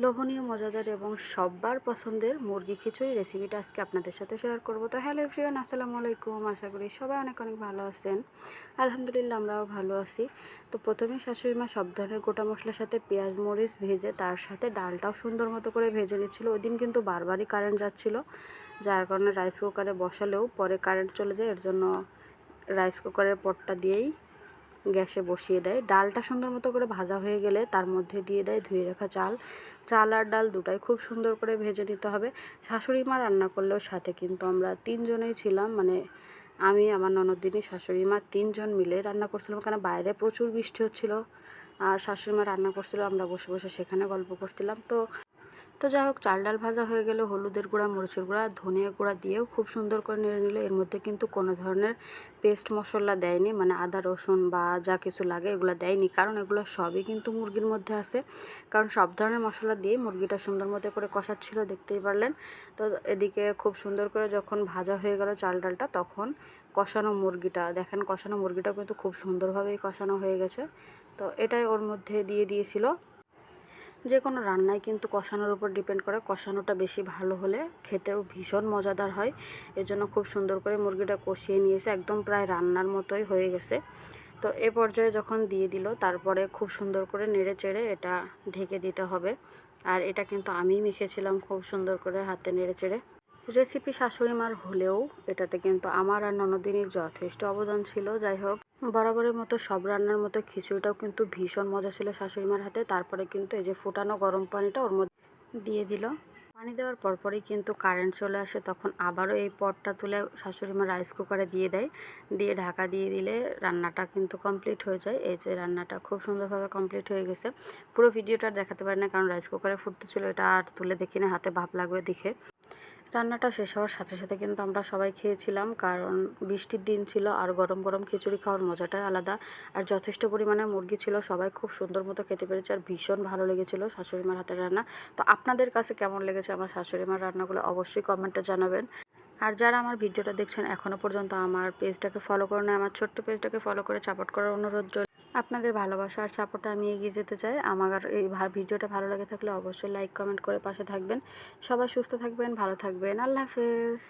লোভনীয়, মজাদার এবং সব্বার পছন্দের মুরগি খিচুড়ি রেসিপিটা আজকে আপনাদের সাথে শেয়ার করব। তো হ্যালো এভরিওয়ান, আসসালামু আলাইকুম। আশা করি সবাই অনেক অনেক ভালো আছেন। আলহামদুলিল্লাহ আমরাও ভালো আছি। তো প্রথমে শাশুড়ি মা সব ধরনের গোটা মশলার সাথে পেঁয়াজ মরিচ ভেজে তার সাথে ডালটাও সুন্দর মতো করে ভেজে নিচ্ছিল। ওই দিন কিন্তু বারবারই কারেন্ট যাচ্ছিল, যার কারণে রাইস কুকারে বসালেও পরে কারেন্ট চলে যায়। এর জন্য রাইস কুকারের পটটা দিয়েই গ্যাসে বসিয়ে দেয়। ডালটা সুন্দর মতো করে ভাজা হয়ে গেলে তার মধ্যে দিয়ে দেয় ধুয়ে রাখা চাল আর ডাল দুটাই খুব সুন্দর করে ভেজে নিতে হবে। শাশুড়ি মা রান্না করলেও সাথে কিন্তু আমরা তিনজনেই ছিলাম, মানে আমি, আমার ননদিনী, শাশুড়ি মা, তিনজন মিলে রান্না করছিলাম, কারণ বাইরে প্রচুর বৃষ্টি হচ্ছিল। আর শাশুড়ি মা রান্না করছিল, আমরা বসে বসে সেখানে গল্প করছিলাম। তো যাই হোক, চাল ডাল ভাজা হয়ে গেলে হলুদের গুঁড়া, মরিচের গুঁড়া, ধনিয়া গুঁড়া দিয়েও খুব সুন্দর করে নেড়ে নিল। এর মধ্যে কিন্তু কোনো ধরনের পেস্ট মশলা দেয়নি, মানে আদা রসুন বা যা কিছু লাগে এগুলো দেয়নি, কারণ এগুলো সবই কিন্তু মুরগির মধ্যে আছে। কারণ সব ধরনের মশলা দিয়ে মুরগিটা সুন্দর মতো করে কষাচ্ছিল, দেখতেই পারলেন। তো এদিকে খুব সুন্দর করে যখন ভাজা হয়ে গেল চাল ডালটা, তখন কষানো মুরগিটা দেখেন, কষানো মুরগিটা কিন্তু খুব সুন্দরভাবেই কষানো হয়ে গেছে। তো এটাই ওর মধ্যে দিয়ে দিয়েছিল। যে কোনো রান্নাই কিন্তু কষানোর উপর ডিপেন্ড করে। কষানোটা বেশি ভালো হলে খেতেও ভীষণ মজাদার হয়। এজন্য খুব সুন্দর করে মুরগিটা কষিয়ে নিয়েছে, একদম প্রায় রান্নার মতোই হয়ে গেছে। তো এ পর্যায়ে যখন দিয়ে দিল, তারপরে খুব সুন্দর করে নেড়ে চেড়ে এটা ঢেকে দিতে হবে। আর এটা কিন্তু আমিই মেখেছিলাম খুব সুন্দর করে হাতে নেড়ে চেড়ে। রেসিপি শাশুড়ি মার হলেও এটাতে কিন্তু আমার আর ননদিনীর যথেষ্ট অবদান ছিল। যাই হোক, বরাবরের মতো সব রান্নার মতো খিচুড়িটাও কিন্তু ভীষণ মজা ছিল শাশুড়ি মার হাতে। তারপরে কিন্তু এই যে ফুটানো গরম পানিটা ওর মধ্যে দিয়ে দিল। পানি দেওয়ার পরপরই কিন্তু কারেন্ট চলে আসে। তখন আবারও এই পটটা তুলে শাশুড়ি মা রাইস কুকারে দিয়ে দেয়। দিয়ে ঢাকা দিয়ে দিলে রান্নাটা কিন্তু কমপ্লিট হয়ে যায়। এই যে রান্নাটা খুব সুন্দরভাবে কমপ্লিট হয়ে গেছে। পুরো ভিডিওটা দেখাতে পারি না, কারণ রাইস কুকারে ফুটতেছিল, এটা আর তুলে দেখি না, হাতে ভাপ লাগবে দেখে। রান্নাটা শেষ হওয়ার সাথে সাথে কিন্তু আমরা সবাই খেয়েছিলাম, কারণ বৃষ্টির দিন ছিল আর গরম গরম খিচুড়ি খাওয়ার মজাটাই আলাদা। আর যথেষ্ট পরিমাণে মুরগি ছিল, সবাই খুব সুন্দর মতো খেতে পেরেছে আর ভীষণ ভালো লেগেছিল শাশুড়ি মার হাতের রান্না। তো আপনাদের কাছে কেমন লেগেছে আমার শাশুড়ি মার রান্নাগুলো অবশ্যই কমেন্টে জানাবেন। আর যারা আমার ভিডিওটা দেখছেন এখনও পর্যন্ত আমার পেজটাকে ফলো করে না, আমার ছোট্ট পেজটাকে ফলো করে সাপোর্ট করার অনুরোধ রইল। আপনাদের ভালোবাসা আর সাপোর্টে আমি এগিয়ে যেতে চাই। আমার এই ভিডিওটা ভালো লেগে থাকলে অবশ্যই লাইক কমেন্ট করে পাশে থাকবেন। সবাই সুস্থ থাকবেন, ভালো থাকবেন। আল্লাহ হাফেজ।